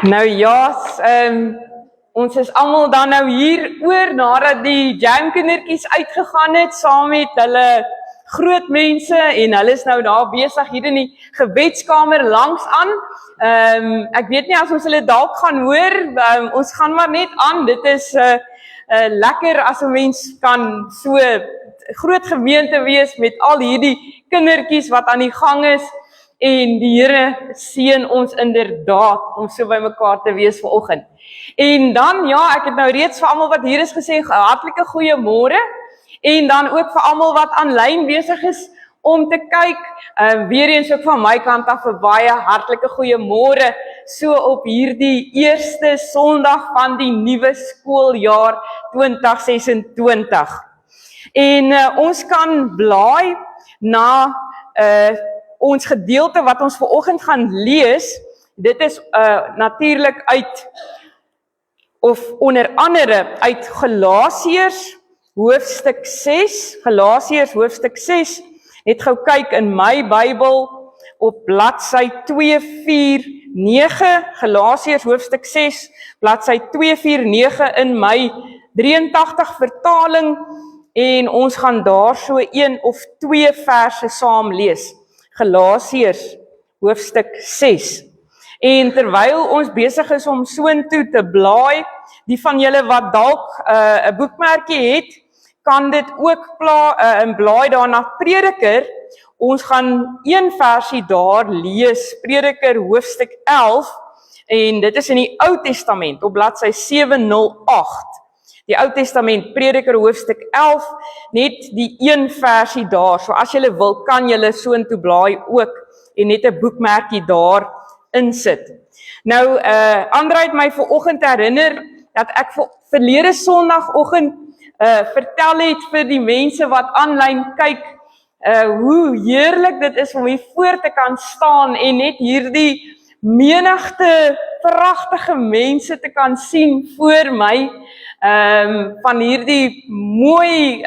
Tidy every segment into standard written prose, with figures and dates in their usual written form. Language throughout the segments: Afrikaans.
Nou ja, ons is almal dan nou hier oor nadat die jamkindertjies uitgegaan het saam met hulle groot mense en hulle is nou daar besig hier in die gebedskamer langs aan. Ek weet nie as ons hulle dalk gaan hoor, ons gaan maar net aan. Dit is lekker as 'n mens kan so groot gemeente wees met al hierdie kindertjies wat aan die gang is. En die Here seën ons inderdaad om so by mekaar te wees vanoggend. En dan, ja, ek het nou reeds vir almal wat hier is gesê, hartlike goeiemôre. En dan ook vir almal wat aanlyn besig is om te kyk, weer eens ook van my kant af 'n baie hartlike goeiemôre, so op hierdie eerste Sondag van die nuwe skooljaar 2026. En ons kan blaai na ons gedeelte wat ons vanoggend gaan lees. Dit is natuurlik uit, of onder andere uit Galasiërs hoofstuk 6. Galasiërs hoofstuk 6. Net gou kyk in my Bybel op bladsy 249. Galasiërs hoofstuk 6, bladsy 249 in my 83 vertaling. En ons gaan daar so 1 of 2 verse saam lees. Galasiërs hoofstuk 6. En terwyl ons besig is om soontoe te blaai, die van julle wat dalk 'n boekmerkie het, kan dit ook blaai daarna Prediker. Ons gaan 1 versie daar lees, Prediker hoofstuk 11, en dit is in die Ou Testament op bladsy 708. Die Ou Testament, Prediker hoofstuk 11, net die 1 versie daar. So as julle wil, kan julle soontoe blaai ook en net 'n boekmerkie daar insit. Nou, André het my vanoggend herinner dat ek verlede Sondagoggend vertel het vir die mense wat aanlyn kyk, hoe heerlik dit is om hier voor te kan staan en net hierdie menigte pragtige mense te kan sien voor my, van hierdie mooi,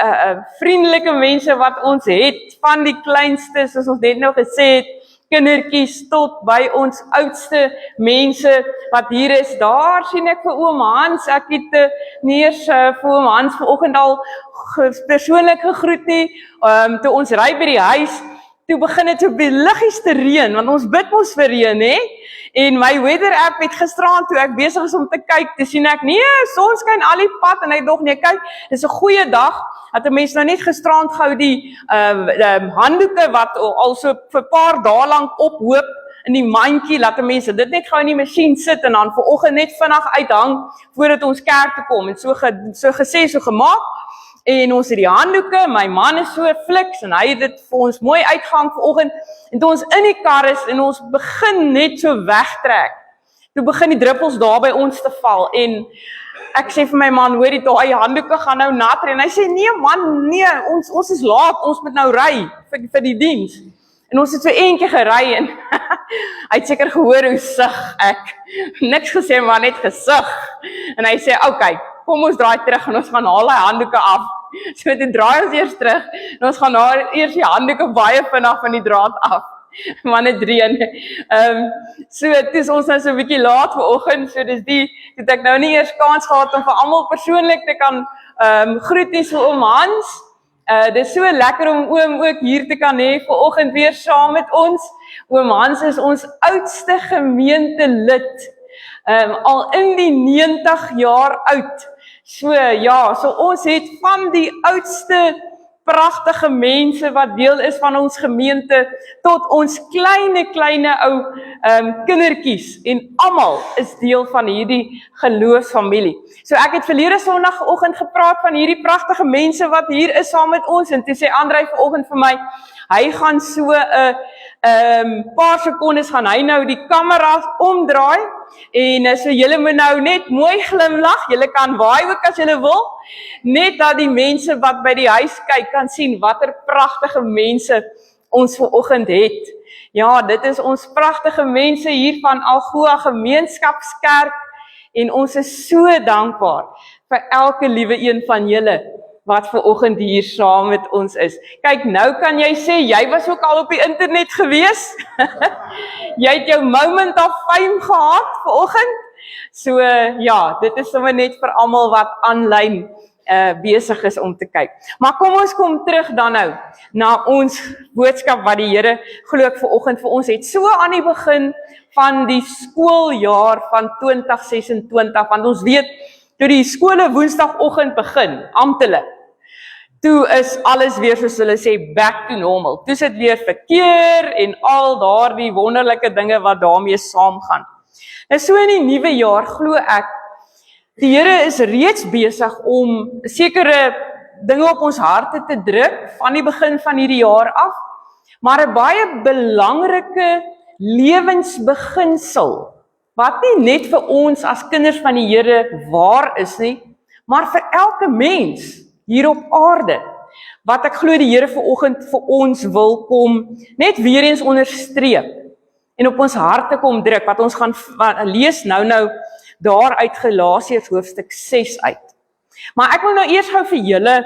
vriendelike mense wat ons het, van die kleinste, soos ons net nou gesê het, kindertjies tot by ons oudste mense wat hier is. Daar sien ek vir oom Hans, ek het nie eers vir oom Hans vanoggend al persoonlik gegroet nie, toe ons ry by die huis, toe begin het op die liggies te reën, want ons bid mos vir reën, hè? En my weather app het gisteraan toe ek besig is om te kyk, toe sien ek, nee, son skyn al die pad, en hy dog, nee, kyk, dis 'n goeie dag, dat 'n mens nou net gisteraan gou die handdoeke wat al so vir 'n paar dae lank ophoop in die mandjie, laat 'n mens dit net gou in die masjien sit, en dan vanoggend net vinnig uithang, voordat ons kerk toe kom, en so gesê, so gemaak. En ons het die handdoeke, my man is so fliks, en hy het dit vir ons mooi uitgehang vanoggend, en toe ons in die kar is, en ons begin net so wegtrek, toe begin die druppels daar by ons te val, en ek sê vir my man, hoor die daai handdoeke gaan nou nat, en hy sê, nee man, nee, ons is laat, ons moet nou ry, vir die diens, en ons het so eentjie gery, en hy het seker gehoor hoe sug ek, niks gesê, maar net gesug, en hy sê, okay, kom ons draai terug, en ons gaan haal die handdoeke af, so toe draai ons eers terug, en ons gaan haal eers die handdoeke baie vinnig van die draad af, want het reën. So toe is ons nou so 'n bietjie laat vanoggend, so dis toe ek nou nie eers kans gehad om vir almal persoonlik te kan groet nie, so oom Hans. Dis so lekker om oom ook hier te kan hê vanoggend weer saam met ons. Oom Hans is ons oudste gemeentelid, al in die 90 jaar oud. So ja, so ons het van die oudste pragtige mense wat deel is van ons gemeente, tot ons kleine ou kindertjies, en almal is deel van hierdie geloofsfamilie. So ek het verlede Sondagoggend gepraat van hierdie pragtige mense wat hier is saam met ons, en toe sê André vanoggend vir my, hy gaan so 'n paar sekondes gaan hy nou die kamera omdraai, en so julle moet nou net mooi glimlag, julle kan waai ook as julle wil, net dat die mense wat by die huis kyk kan sien watter pragtige mense ons vanoggend het. Ja, dit is ons pragtige mense hier van Algoa Gemeenskapskerk, en ons is so dankbaar vir elke liewe een van julle wat vanoggend hier saam met ons is. Kyk, nou kan jy sê, jy was ook al op die internet gewees. Jy het jou moment of fame gehad vanoggend. So ja, dit is sommer net vir almal wat aanlyn besig is om te kyk. Maar kom ons kom terug dan nou na ons boodskap wat die Here glo ek vanoggend vir ons het. So aan die begin van die skooljaar van 2026, want ons weet, toe die skole woensdagoggend begin, amptelik, toe is alles weer soos hulle sê, back to normal. Toe is dit weer verkeer en al daardie wonderlike dinge wat daarmee saamgaan. Nou so in die nuwe jaar glo ek, die Here is reeds besig om sekere dinge op ons harte te druk van die begin van hierdie jaar af, maar 'n baie belangrike lewensbeginsel, wat nie net vir ons as kinders van die Here waar is nie, maar vir elke mens hier op aarde, wat ek glo die Here vanoggend vir ons wil kom, net weer eens onderstreep, en op ons harte kom druk, wat ons gaan lees nou daar uit Galasiërs hoofstuk 6 uit. Maar ek wil nou eers gou vir julle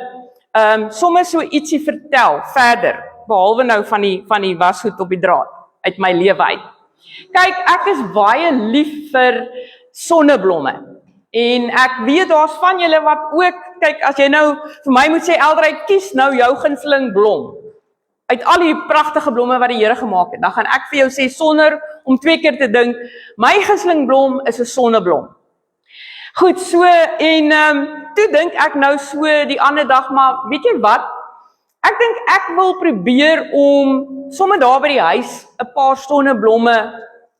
sommer so ietsie vertel verder, behalwe nou van die wasgoed op die draad uit my lewe uit. Kyk, ek is baie lief vir sonneblomme. En ek weet daar's van julle wat ook, kyk, as jy nou vir my moet sê, Eldrey, kies nou jou gunsteling blom uit al die pragtige blomme wat die Here gemaak het, dan gaan ek vir jou sê, sonder om 2 keer te dink, my gunsteling blom is 'n sonneblom. Goed, so, en toe dink ek nou so die ander dag, maar weet jy wat? Ek dink ek wil probeer om sommer daar by die huis 'n paar sonneblomme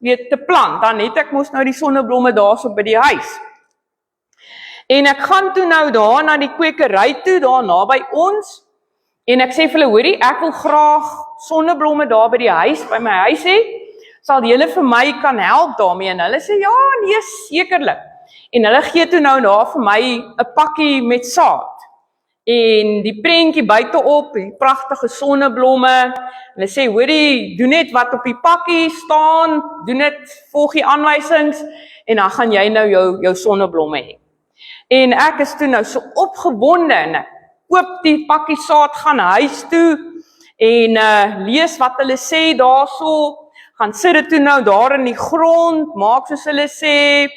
te plant. Dan het ek mos nou die sonneblomme daarso by die huis. En ek gaan toe nou daar na die kwekery toe, daar naby ons, en ek sê vir hulle, hoorie, ek wil graag sonneblomme daar by die huis, by my huis hê, sal julle vir my kan help daarmee? En hulle sê, ja, nee, sekerlik. En hulle gee toe nou daar vir my 'n pakkie met saad. En die prentjie buiteop, die pragtige sonneblomme. Hulle sê, hoorie, doen net wat op die pakkie staan, doen net, volg die aanwysings, en dan gaan jy nou jou sonneblomme hê. En ek is toe nou so opgewonde, en ek koop die pakkie saad, gaan huis toe, en lees wat hulle sê daarso, gaan sit dit toe nou daar in die grond, maak soos hulle sê,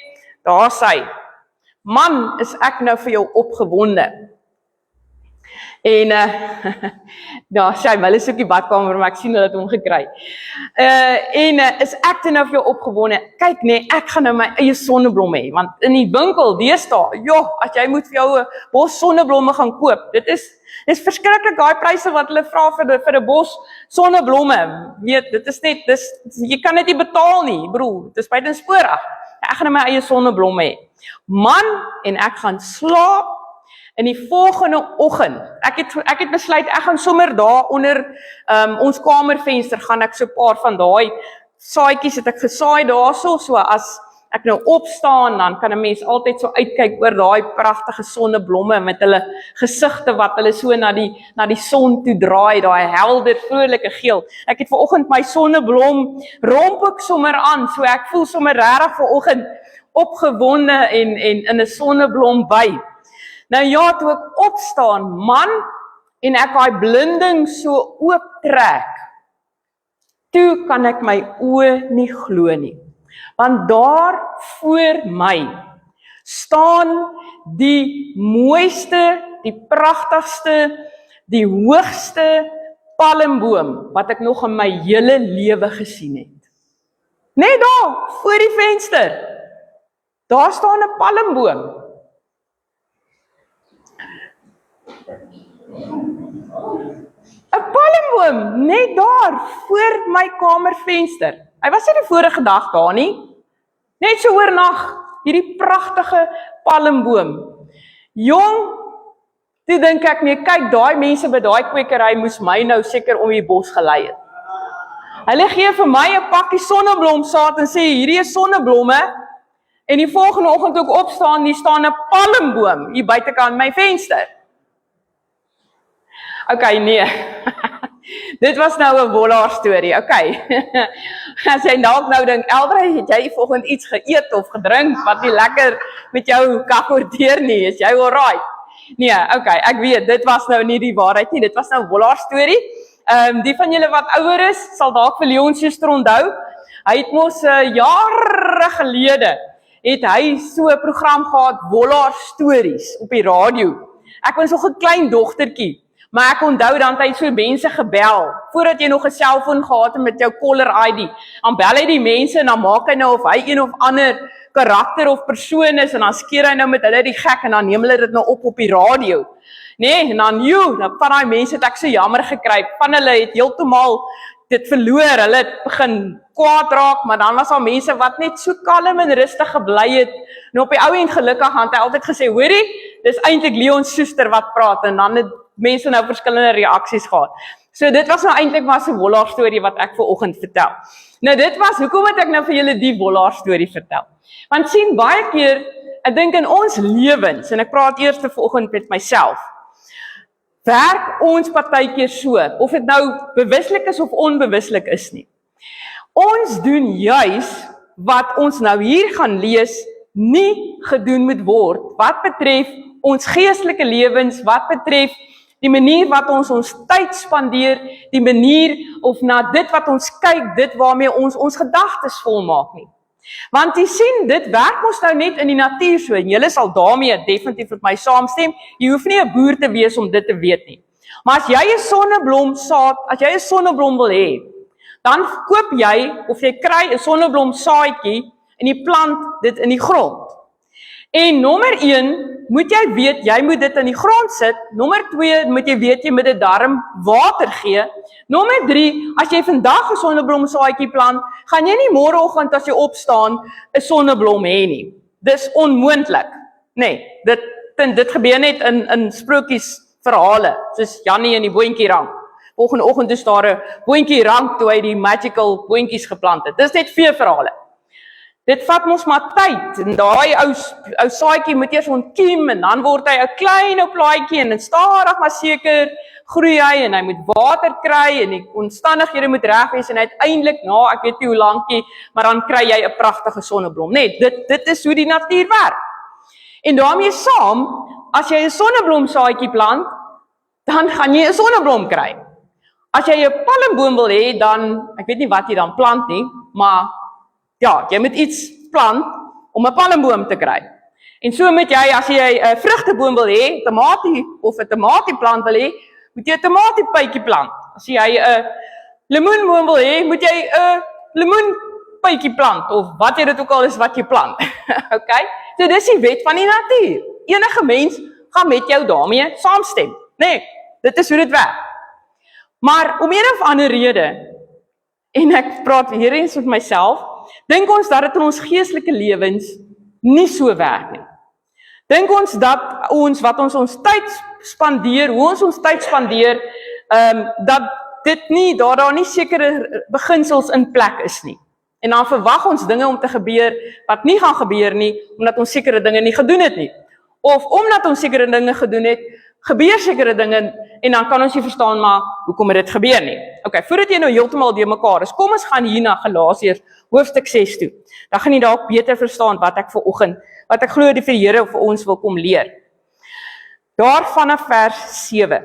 daar sy. Man, is ek nou vir jou opgewonde. En daar sê hulle soek die badkamer, maar ek sien hulle het hom gekry. Is ek toe nou vir jou opgewonde? Kyk nee, ek gaan nou my eie sonneblom hê, want in die winkel deesdae, as jy moet vir jou 'n bos sonneblomme gaan koop, dit is verskriklik daai pryse wat hulle vra vir 'n bos sonneblomme. Weet, dit is net, jy kan dit nie betaal nie, broer, dit is buitensporig. Ek gaan nou my eie sonneblomme hê. Man, en ek gaan slaap. In die volgende oggend, ek het besluit, ek gaan sommer daar onder ons kamervenster, gaan ek so 'n paar van daai saadjies het ek gesaai daarso, so as ek nou opstaan, dan kan 'n mens altyd so uitkyk oor daai pragtige sonneblomme met hulle gesigte wat hulle so na die son toe draai, daai helder, vrolike geel. Ek het vanoggend my sonneblom romp ook sommer aan, so ek voel sommer regtig vanoggend opgewonde en in 'n sonneblom by. Nou ja, toe ek opstaan, man, en ek daai blinding so ooptrek, toe kan ek my oë nie glo nie. Want daar voor my staan die mooiste, die pragtigste, die hoogste palmboom wat ek nog in my hele lewe gesien het. Net daar, voor die venster, daar staan 'n palmboom. 'n palmboom, net daar, voor my kamervenster. Hy was nie die vorige dag daar nie. Net so oornag, hierdie pragtige palmboom. Jong, toe dink ek nee, kyk, daai mense by daai kwekery moes my nou seker om die bos gelei het. Hulle gee vir my 'n pakkie sonneblomsaad en sê, hierdie is sonneblomme, en die volgende oggend toe ek opstaan, die staan 'n palmboom hier buitekant my venster. Okay, nee. Dit was nou 'n wollaar storie, okay. As jy dalk nou dink, Eldrey, het jy vanoggend iets geëet of gedrink wat nie lekker met jou kakkordeer nie, is jy alright? Nee, okay, ek weet, dit was nou nie die waarheid nie, dit was nou 'n Wollaar storie. Die van julle wat ouer is, sal dalk vir Leon Schuster onthou. Hy het mos jare gelede, het hy so 'n program gehad, Wollaar stories, op die radio. Ek was nog 'n klein dogtertjie, maar ek onthou dan het hy so mense gebel, voordat jy nog 'n selfoon gehad het met jou caller ID, dan bel hy die mense en dan maak hy nou of hy een of ander karakter of persoon is, en dan skeer hy nou met hulle die gek, en dan neem hulle dit nou op die radio. Nee, en dan van daai mense het ek so jammer gekry, van hulle het heeltemal dit verloor, hulle het begin kwaad raak, maar dan was daar mense wat net so kalm en rustig gebly het, en op die ou end gelukkig het hy altyd gesê, hoorie, dis eintlik Leon Schuster wat praat, en dan het mense nou verskillende reaksies gehad. So dit was nou eintlik maar so 'n Wollaar storie wat ek vanoggend vertel. Nou dit was, hoekom het ek nou vir julle die Wollaar storie vertel? Want sien, baie keer, ek dink in ons lewens, en ek praat eers vanoggend met myself, werk ons partykeer so, of dit nou bewuslik is of onbewuslik is nie. Ons doen juis wat ons nou hier gaan lees, nie gedoen moet word, wat betref ons geestelike lewens, wat betref die manier wat ons tyd spandeer, die manier of na dit wat ons kyk, dit waarmee ons gedagtes volmaak nie. Want jy sien, dit werk ons nou net in die natuur so, en julle sal daarmee definitief met my saamstem, jy hoef nie 'n boer te wees om dit te weet nie. Maar as jy 'n sonneblomsaad, as jy 'n sonneblom wil hê, dan koop jy, of jy kry 'n sonneblomsaadjie, en jy plant dit in die grond. En nommer 1, moet jy weet, jy moet dit in die grond sit. Nommer 2, moet jy weet, jy moet dit darm water gee. Nommer 3, as jy vandag 'n sonneblomsaadjie plant, gaan jy nie môreoggend as jy opstaan 'n sonneblom hê nie. Dis onmoontlik. Nee, dit gebeur net in sprokiesverhale, soos Jannie en die boontjie rank. Volgende oggend is daar 'n boontjie rank toe hy die magical boontjies geplant het. Dis net veeverhale. Dit vat mos maar tyd, en daai ou saadjie moet eers ontkiem, en dan word hy 'n klein plaatjie, en stadig maar seker groei hy, en hy moet water kry, en die omstandighede moet reg wees, en uiteindelik, ek weet nie hoe lankie, maar dan kry jy 'n pragtige sonneblom. Nee, dit is hoe die natuur werk. En daarmee saam, as jy 'n sonneblomsaadjie plant, dan gaan jy 'n sonneblom kry. As jy 'n palmboom wil hê, dan, ek weet nie wat jy dan plant nie, maar ja, jy moet iets plant om 'n palmboom te kry. En so moet jy, as jy 'n vrugteboom wil hê, tamatie of 'n tamatieplant wil hê, moet jy 'n tamatiepytjie plant. As jy 'n lemoenboom wil hê, moet jy 'n lemoenpytjie plant, of wat jy dit ook al is wat jy plant. Okay? So dis die wet van die natuur. Enige mens gaan met jou daarmee saamstem. Nee, dit is hoe dit werk. Maar om een of ander rede, en ek praat hier eens met myself, dink ons dat dit in ons geestelike lewens nie so werk nie. Dink ons dat wat ons tyd spandeer, hoe ons tyd spandeer, dat dit nie, daar nie sekere beginsels in plek is nie. En dan verwag ons dinge om te gebeur wat nie gaan gebeur nie, omdat ons sekere dinge nie gedoen het nie. Of omdat ons sekere dinge gedoen het, gebeur sekere dinge, en dan kan ons nie verstaan, maar hoekom het dit gebeur nie. Okay, voordat jy nou heeltemal deur mekaar is, kom ons gaan hier na Galasiërs hoofstuk 6 toe. Dan gaan jy dalk beter verstaan wat ek vanoggend, wat ek glo die Here vir ons wil kom leer. Daar vanaf vers 7.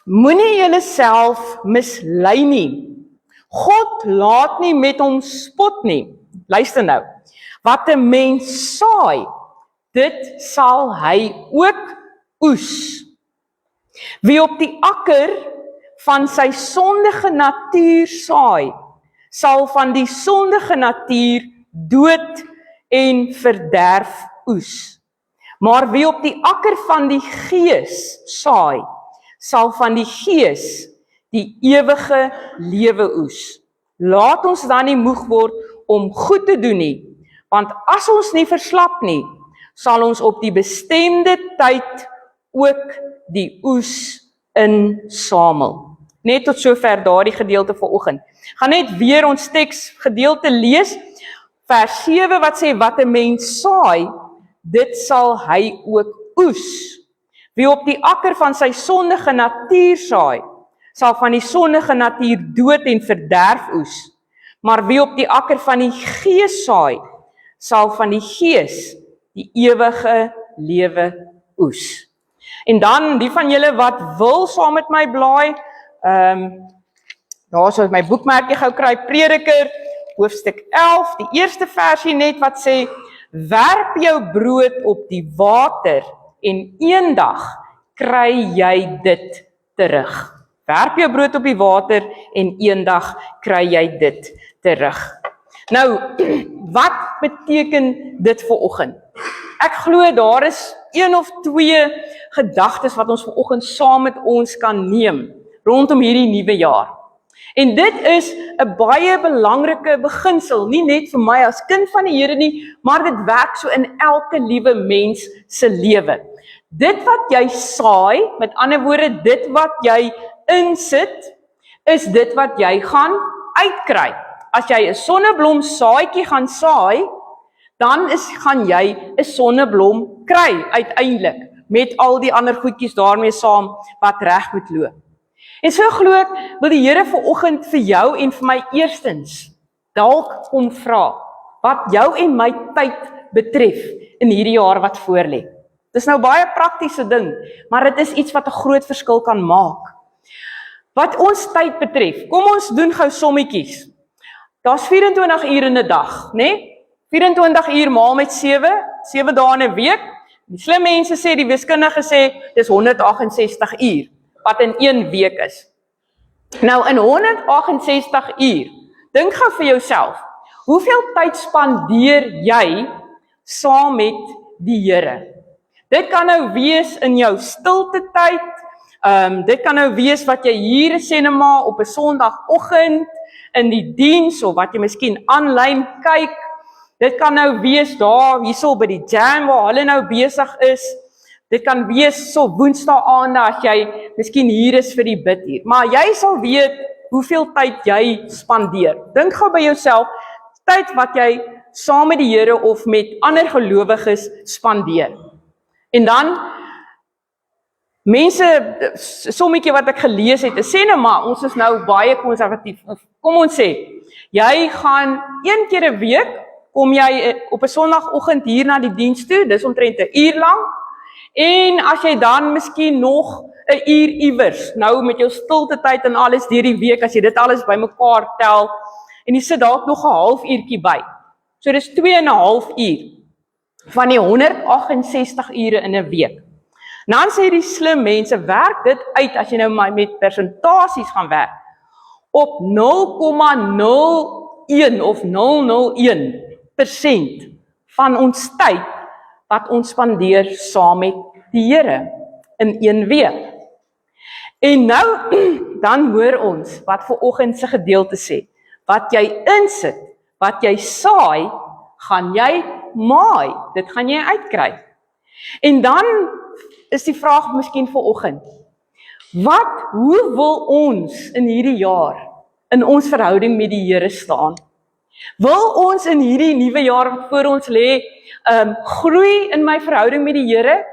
Moenie julleself mislei nie. God laat nie met hom spot nie. Luister nou. Wat 'n mens saai, dit sal hy ook oes. Wie op die akker van sy sondige natuur saai, sal van die sondige natuur dood en verderf oes. Maar wie op die akker van die Gees saai, sal van die Gees die ewige lewe oes. Laat ons dan nie moeg word om goed te doen nie, want as ons nie verslap nie, sal ons op die bestemde tyd ook die oes insamel. Net tot sover daardie gedeelte vanoggend. Gaan net weer ons teksgedeelte lees, vers 7 wat sê, wat 'n mens saai, dit sal hy ook oes. Wie op die akker van sy sondige natuur saai, sal van die sondige natuur dood en verderf oes. Maar wie op die akker van die Gees saai, sal van die Gees die ewige lewe oes. En dan, die van julle wat wil saam met my blaai, daar sal my boekmerkie gou kry, Prediker, hoofstuk 11, die eerste versie net wat sê, werp jou brood op die water en eendag kry jy dit terug. Werp jou brood op die water en eendag kry jy dit terug. Nou, wat beteken dit vir oggend? Ek glo daar is 1 of 2 gedagtes wat ons vir oggend saam met ons kan neem rondom hierdie nuwe jaar. En dit is 'n baie belangrike beginsel, nie net vir my as kind van die Here nie, maar dit werk so in elke liewe mens se lewe. Dit wat jy saai, met ander woorde, dit wat jy insit, is dit wat jy gaan uitkry. As jy 'n sonneblom saadjie gaan saai, dan gaan jy 'n sonneblom kry uiteindelik, met al die ander goedjies daarmee saam wat reg moet loop. En so glo ek, wil die Here vanoggend vir jou en vir my eerstens dalk kom vra, wat jou en my tyd betref in hierdie jaar wat voorlê. Dis nou baie praktiese ding, maar dit is iets wat 'n groot verskil kan maak. Wat ons tyd betref, kom ons doen gou sommetjies. Daar's 24 uur in 'n dag, né? 24 uur maal met 7 dae in 'n week. Die slim mense sê, die wiskundige sê, dis 168 uur, wat in 1 week is. Nou, in 168 uur, dink gou vir jouself, hoeveel tyd spandeer jy saam met die Here? Dit kan nou wees in jou stilte tyd, dit kan nou wees wat jy hier sê net maar op 'n Sondagoggend in die diens, of wat jy miskien aanlyn kyk. Dit kan nou wees daar, hierso by die jam waar hulle nou besig is. Dit kan wees so Woensdae aande as jy miskien hier is vir die biduur. Maar jy sal weet hoeveel tyd jy spandeer. Dink gou by jouself, tyd wat jy saam met die Here of met ander gelowiges spandeer. En dan, mense, sommetjie wat ek gelees het, sê nou maar, ons is nou baie konservatief. Kom ons sê, jy gaan 1 keer 'n week, kom jy op 'n Sondagoggend hier na die diens toe, dis omtrent 1 uur lank, en as jy dan miskien nog 'n uur iewers, nou met jou stilte tyd en alles deur die week, as jy dit alles bymekaar tel, en jy sit dalk nog 'n halfuurtjie by. So dis 2,5 uur van die 168 ure in 'n week. Dan sê die slim mense, werk dit uit as jy nou met persentasies gaan werk, op 0,01 of 0,01% van ons tyd wat ons spandeer saam met die Here in 1 week. En nou, dan hoor ons wat vanoggend se gedeelte sê, wat jy insit, wat jy saai, gaan jy maai, dit gaan jy uitkry. En dan is die vraag miskien vanoggend, hoe wil ons in hierdie jaar in ons verhouding met die Here staan? Wil ons in hierdie nuwe jaar wat voor ons lê, groei in my verhouding met die Here?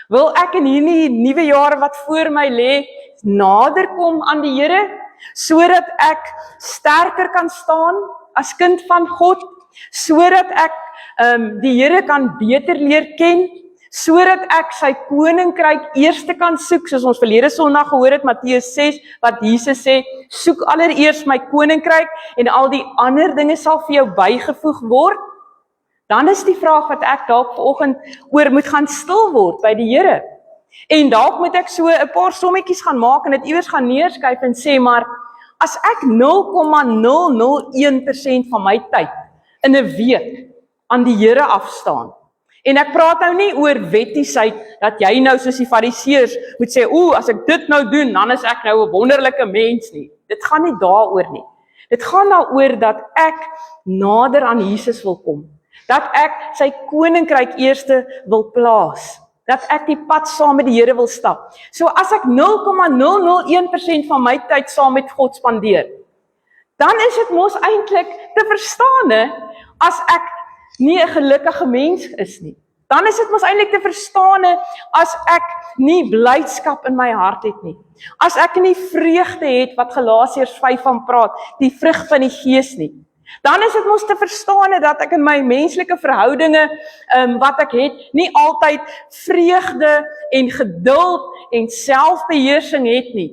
Wil ek in hierdie nuwe jaar wat voor my lê, nader kom aan die Here, sodat ek sterker kan staan as kind van God, sodat ek die Here kan beter leer ken, sodat ek sy koninkryk eerste kan soek, soos ons verlede Sondag gehoor het, Matteus 6, wat Jesus sê, soek allereers my koninkryk, en al die ander dinge sal vir jou bygevoeg word. Dan is die vraag wat ek dalk vanoggend oor moet gaan stil word by die Here. En dalk moet ek so 'n paar sommetjies gaan maak, en dit iewers gaan neerskryf en sê, maar as ek 0,001% van my tyd in 'n week aan die Here afstaan, en ek praat nou nie oor wettiesheid, dat jy nou soos die fariseërs moet sê, as ek dit nou doen, dan is ek nou 'n wonderlike mens nie. Dit gaan nie daaroor nie. Dit gaan daaroor dat ek nader aan Jesus wil kom. Dat ek sy koninkryk eerste wil plaas. Dat ek die pad saam met die Here wil stap. So as ek 0,001% van my tyd saam met God spandeer, dan is dit mos eintlik te verstaan, as ek nie 'n gelukkige mens is nie. Dan is dit mos eintlik te verstaan as ek nie blydskap in my hart het nie. As ek nie vreugde het wat Galasiërs 5 van praat, die vrug van die Gees nie. Dan is dit mos te verstaan dat ek in my menslike verhoudinge wat ek het, nie altyd vreugde en geduld en selfbeheersing het nie.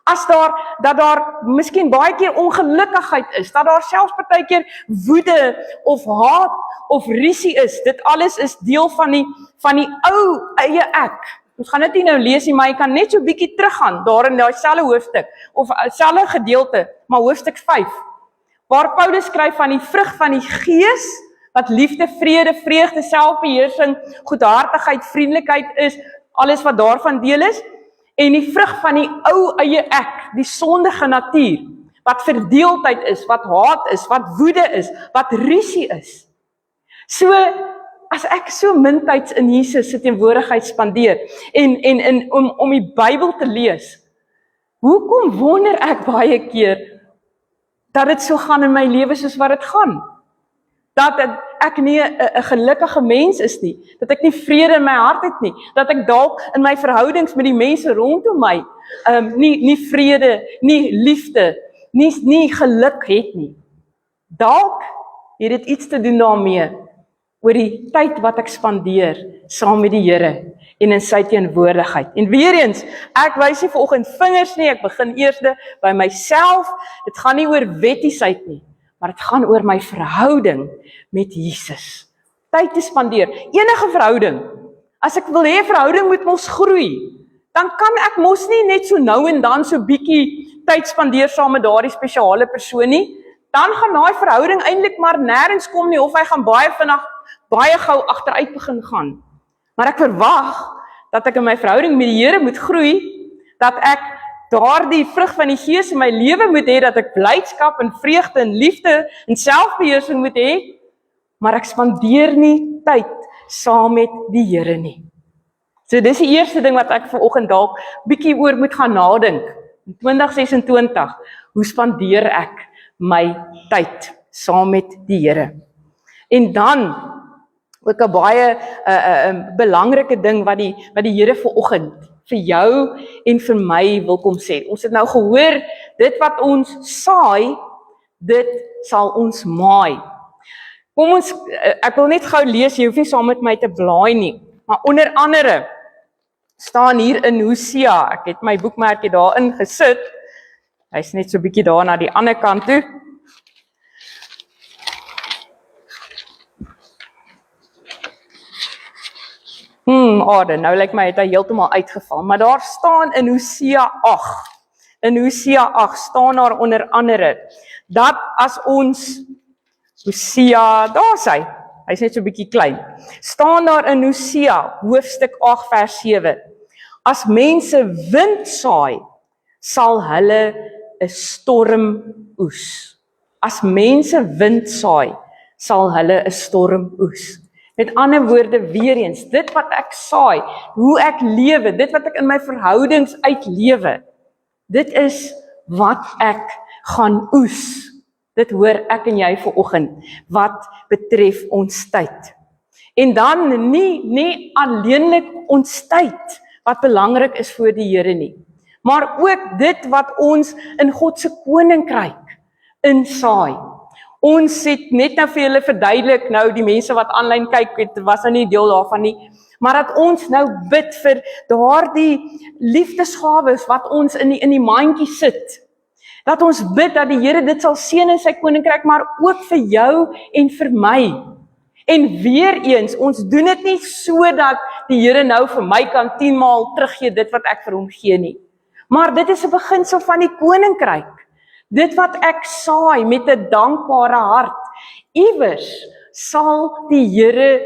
Dat daar miskien baie keer ongelukkigheid is, dat daar selfs partykeer woede of haat of rusie is, dit alles is deel van die ou eie ek. Ons gaan dit nie nou lees nie, maar jy kan net so bietjie teruggaan, daar in daai selfe hoofstuk, of selfe gedeelte, maar hoofstuk 5, waar Paulus skryf van die vrug van die gees, wat liefde, vrede, vreugde, selfbeheersing, goedhartigheid, vriendelikheid is, alles wat daarvan deel is, en die vrug van die ou eie ek, die sondige natuur, wat verdeeldheid is, wat haat is, wat woede is, wat rusie is. So, as ek so min tyd in Jesus se teenwoordigheid spandeer, om die Bybel te lees, hoekom wonder ek baie keer, dat dit so gaan in my lewe soos wat dit gaan? Dat ek nie 'n gelukkige mens is nie, dat ek nie vrede in my hart het nie, dat ek dalk in my verhoudings met die mense rondom my nie vrede, nie liefde, nie geluk het nie. Dalk het dit iets te doen daarmee oor die tyd wat ek spandeer saam met die Here en in sy teenwoordigheid. En weer eens, ek wys nie vanoggend vingers nie, ek begin eers by myself. Dit gaan nie oor wettiesheid nie, maar dit gaan oor my verhouding met Jesus. Tyd te spandeer, enige verhouding. As ek wil hê verhouding moet mos groei, dan kan ek mos nie net so nou en dan so bietjie tyd spandeer saam met daardie spesiale persoon nie. Dan gaan daai verhouding eintlik maar nêrens kom nie, of hy gaan baie vinnig, baie gou agteruit begin gaan. Maar ek verwag dat ek in my verhouding met die Here moet groei, dat ek daardie vrug van die Gees in my lewe moet hê, dat ek blydskap en vreugde en liefde en selfbeheersing moet hê, maar ek spandeer nie tyd saam met die Here nie. So dis die eerste ding wat ek vanoggend dalk bietjie oor moet gaan nadink. In 2026, hoe spandeer ek my tyd saam met die Here? En dan ook 'n baie belangrike ding wat die Here vanoggend vir jou en vir my wil kom sê. Ons het nou gehoor, dit wat ons saai, dit sal ons maai. Ek wil net gou lees, jy hoef nie saam met my te blaai nie, maar onder andere staan hier in Hosea, ek het my boekmerkie daarin gesit, hy's net so bietjie daar na die ander kant toe. Nou lyk my het hy heeltemal uitgeval, maar daar staan in Hosea 8 staan daar onder andere, dat as ons, Hosea, daar is hy's net so bietjie klein, staan daar in Hosea, hoofstuk 8 vers 7, as mense wind saai, sal hulle 'n storm oes. As mense wind saai, sal hulle 'n storm oes. Met ander woorde, weer eens, dit wat ek saai, hoe ek lewe, dit wat ek in my verhoudings uitlewe, dit is wat ek gaan oes. Dit hoor ek en jy vanoggend, wat betref ons tyd. En dan nie alleenlik ons tyd, wat belangrik is vir die Here nie, maar ook dit wat ons in God se koninkryk insaai. Ons het net nou vir julle verduidelik, nou die mense wat aanlyn kyk, het was nou nie deel daarvan nie, maar dat ons nou bid vir daardie liefdesgawes wat ons in die mandjie sit. Dat ons bid dat die Here dit sal seën in sy koninkryk, maar ook vir jou en vir my. En weer eens, ons doen dit nie sodat die Here nou vir my kan 10 maal teruggee dit wat ek vir hom gee nie. Maar dit is 'n beginsel van die koninkryk. Dit wat ek saai met 'n dankbare hart, iewers sal die Here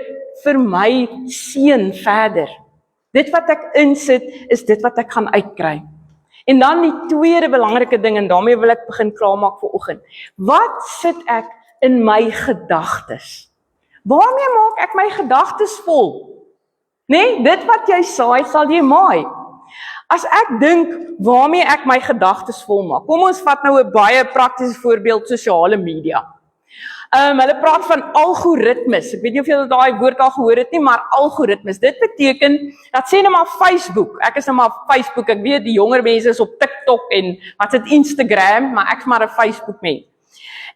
vir my seën verder. Dit wat ek insit, is dit wat ek gaan uitkry. En dan die tweede belangrike ding, en daarmee wil ek begin klaarmaak vir oggend. Wat sit ek in my gedagtes? Waarmee maak ek my gedagtes vol? Nee, dit wat jy saai, sal jy maai. As ek dink waarmee ek my gedagtes vol maak, kom ons vat nou 'n baie praktiese voorbeeld, sosiale media. Hulle praat van algoritmes. Ek weet nie of julle daai woord al gehoor het nie, maar algoritmes. Dit beteken dat sê nou maar Facebook. Ek is nou maar op Facebook. Ek weet die jonger mense is op TikTok en wat is dit Instagram, maar ek's maar 'n Facebook mens.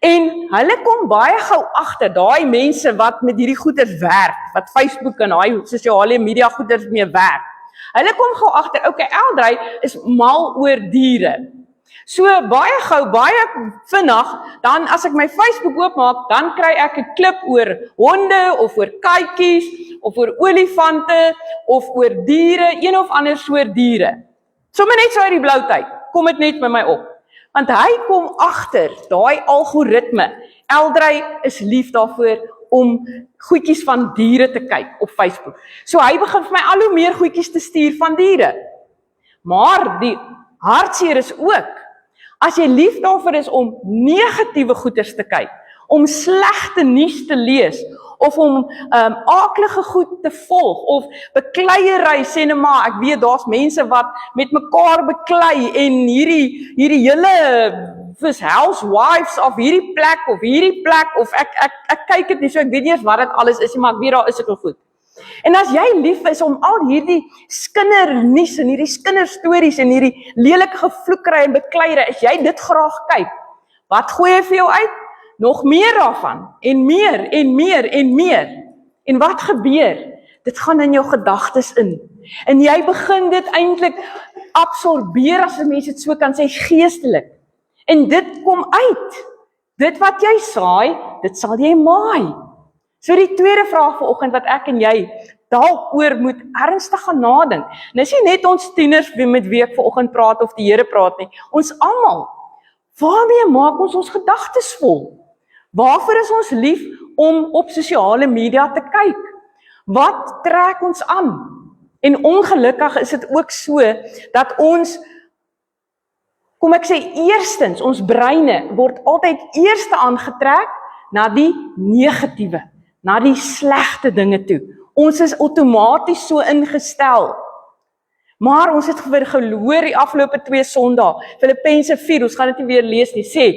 En hulle kom baie gou agter, daai mense wat met hierdie goeders werk, wat Facebook en daai sosiale media goeders mee werk. Hulle kom gou agter, okay, Eldrey is mal oor diere. So baie gou, baie vinnig, dan as ek my Facebook oopmaak, dan kry ek 'n klip oor honde, of oor katjies, of oor olifante, of oor diere, een of ander soort diere. Sommige net so uit die blou tyd, kom dit net by my op. Want hy kom agter, daai algoritme, Eldrey is lief daarvoor om goedjies van diere te kyk op Facebook. So hy begin vir my al hoe meer goedjies te stuur van diere. Maar die hartseer is ook, as jy lief daarvoor is om negatiewe goeders te kyk, om slegte nuus te lees, of om aaklige goed te volg, of bekleierery, sê nou maar, ek weet daar's mense wat met mekaar beklei, en hierdie hele housewives of hierdie plek, of ek kyk dit nie, so ek weet nie eens wat dit alles is, maar ek weet daar is ek goed. En as jy lief is om al hierdie skindernuus en hierdie skinderstories en hierdie lelike gevloekery en bekleierery, as jy dit graag kyk, wat gooi jy vir jou uit? Nog meer daarvan, en meer, en meer, en meer. En wat gebeur? Dit gaan in jou gedagtes in. En jy begin dit eintlik absorbeer, as 'n mens dit so kan sê, geestelik. En dit kom uit. Dit wat jy saai, dit sal jy maai. So die tweede vraag vanoggend wat ek en jy dalk oor moet ernstig gaan nadink. En dis nie net ons tieners met wie ek vanoggend praat of die Here praat nie. Ons almal. Waarmee maak ons gedagtes vol? Waarvoor is ons lief om op sosiale media te kyk? Wat trek ons aan? En ongelukkig is dit ook so, dat ons, kom ek sê, eerstens, ons breine word altyd eerste aangetrek na die negatiewe, na die slegte dinge toe. Ons is outomaties so ingestel. Maar ons het gehoor die afgelope 2 Sondae, Filippense 4, ons gaan dit nie weer lees nie, sê,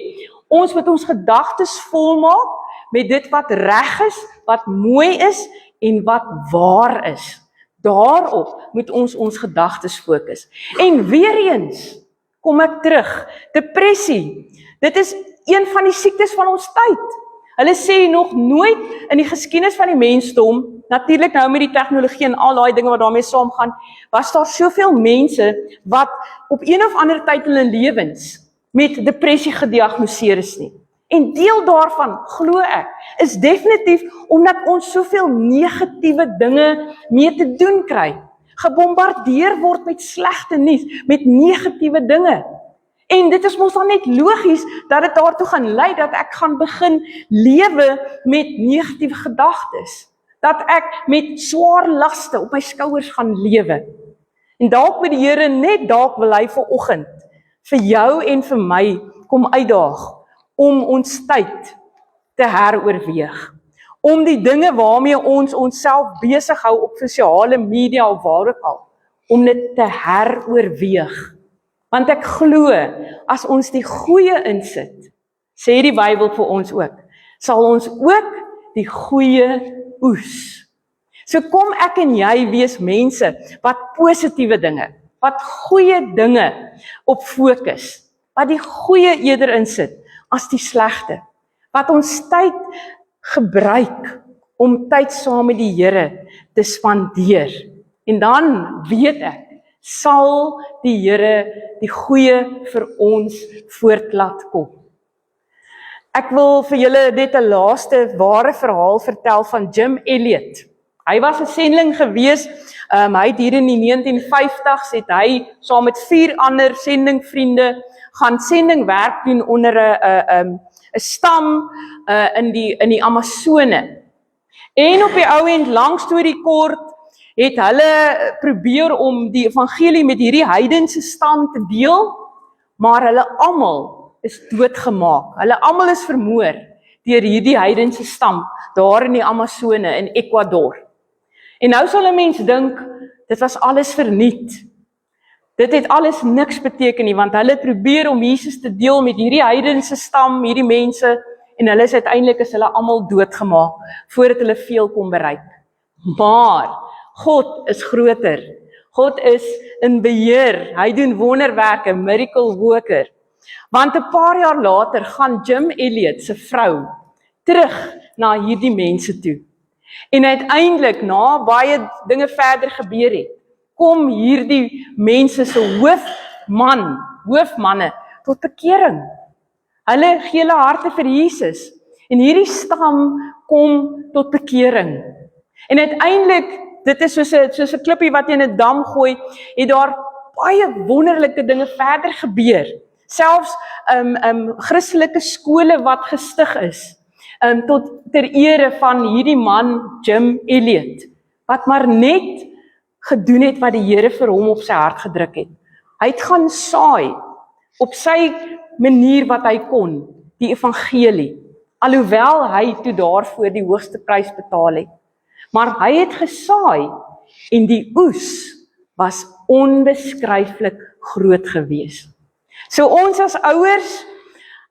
ons moet ons gedagtes volmaak met dit wat reg is, wat mooi is en wat waar is. Daarop moet ons gedagtes fokus. En weer eens, kom ek terug, depressie, dit is een van die siektes van ons tyd. Hulle sê nog nooit in die geskiedenis van die mensdom, natuurlik nou met die tegnologie en al daai dinge wat daarmee saamgaan, was daar soveel mense wat op een of ander tyd in hulle lewens met depressie gediagnoseer is nie. En deel daarvan, glo ek, is definitief omdat ons soveel negatiewe dinge mee te doen kry. Gebombardeer word met slegte nuus, met negatiewe dinge. En dit is mos dan net logies dat dit daartoe gaan lei dat ek gaan begin lewe met negatiewe gedagtes. Dat ek met swaar laste op my skouers gaan lewe. En dalk met die Here net dalk wil hy vanoggend vir jou en vir my kom uitdaag om ons tyd te heroorweeg. Om die dinge waarmee ons onsself besig hou op sosiale media of waar ook al, om dit te heroorweeg. Want ek glo, as ons die goeie insit, sê die Bybel vir ons ook, sal ons ook die goeie oes. So kom ek en jy wees mense wat positiewe dinge, wat goeie dinge op fokus, wat die goeie eerder insit as die slegte, wat ons tyd gebruik om tyd saam met die Here te spandeer. En dan weet ek, sal die Here die goeie vir ons voortlaat kom. Ek wil vir julle net 'n laaste ware verhaal vertel van Jim Elliot. Hy was 'n sendeling gewees, hy het hier in die 1950s, het hy saam met 4 ander sendingvriende gaan sendingwerk doen onder 'n stam in die Amazone. En op die ou end, lang storie kort, het hulle probeer om die evangelie met hierdie heidense stam te deel, maar hulle almal is doodgemaak. Hulle almal is vermoor deur hierdie heidense stam daar in die Amazone in Ecuador. En nou sal 'n mens dink, dit was alles verniet. Dit het alles niks beteken nie, want hulle probeer om Jesus te deel met hierdie heidense stam, hierdie mense, en hulle is uiteindelik almal doodgemaak, voordat hulle veel kon bereik. Maar God is groter. God is in beheer. Hy doen wonderwerke, miracle worker. Want 'n paar jaar later gaan Jim Elliot se vrou terug na hierdie mense toe. En uiteindelik, na baie dinge verder gebeur het, kom hierdie mense se hoofmanne tot bekering. Hulle gee hulle harte vir Jesus. En hierdie stam kom tot bekering. En uiteindelik, dit is soos 'n klippie wat jy in 'n dam gooi, het daar baie wonderlike dinge verder gebeur. Selfs Christelike skole wat gestig is, tot ter ere van hierdie man Jim Elliot, wat maar net gedoen het wat die Here vir hom op sy hart gedruk het. Hy het gaan saai op sy manier wat hy kon, die evangelie, alhoewel hy toe daarvoor die hoogste prys betaal het. Maar hy het gesaai en die oes was onbeskryflik groot gewees. So ons as ouers,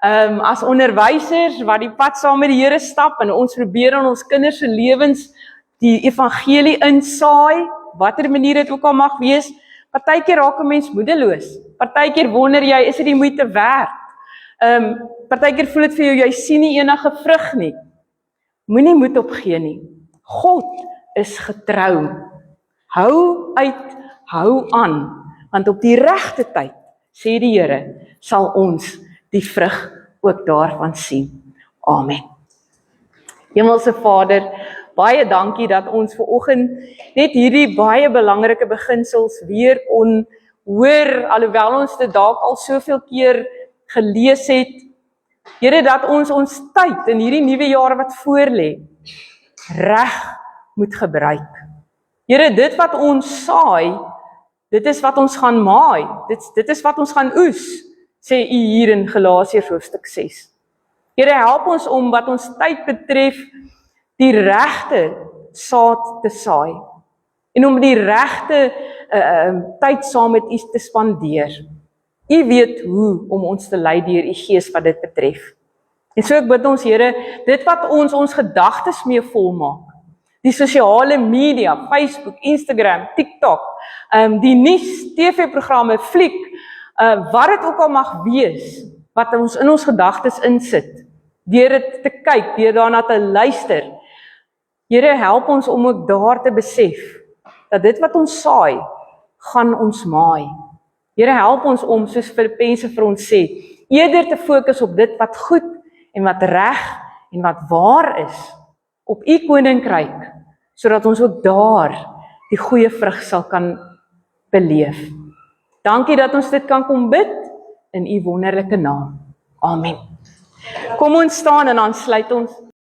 as onderwysers wat die pad saam met die Here stap en ons probeer in ons kinders se lewens die evangelie insaai, watter manier dit ook al mag wees, partykeer raak 'n mens moedeloos. Partykeer wonder jy, is dit die moeite werd? Partykeer voel dit vir jou, jy sien nie enige vrug nie. Moenie moed opgee nie. God is getrou. Hou uit, hou aan, want op die regte tyd, sê die Here, sal ons die vrug ook daarvan sien. Amen. Hemelse Vader, baie dankie dat ons vanoggend net hierdie baie belangrike beginsels weer kon hoor, alhoewel ons dit dalk al soveel keer gelees het. Here, dat ons tyd in hierdie nuwe jaar wat voorlê, reg moet gebruik. Here, dit wat ons saai, dit is wat ons gaan maai, dit is wat ons gaan oes, sê U hier in Galasiërs hoofstuk 6. Here, help ons om wat ons tyd betref, die regte saad te saai, en om die regte tyd saam met U te spandeer. U weet hoe om ons te lei deur U Gees wat dit betref. En so ek bid ons, Here, dit wat ons gedagtes mee volmaak, die sosiale media, Facebook, Instagram, TikTok, die nuus, TV-programme, fliek, wat dit ook al mag wees, wat ons in ons gedagtes insit, deur dit te kyk, deur daarna te luister. Here, help ons om ook daar te besef, dat dit wat ons saai, gaan ons maai. Here, help ons om, soos Filippense vir ons sê, eerder te fokus op dit wat goed en wat reg en wat waar is, op U koninkryk, sodat ons ook daar die goeie vrug sal kan beleef. Dankie dat ons dit kan kom bid in U wonderlike naam. Amen. Kom ons staan en dan sluit ons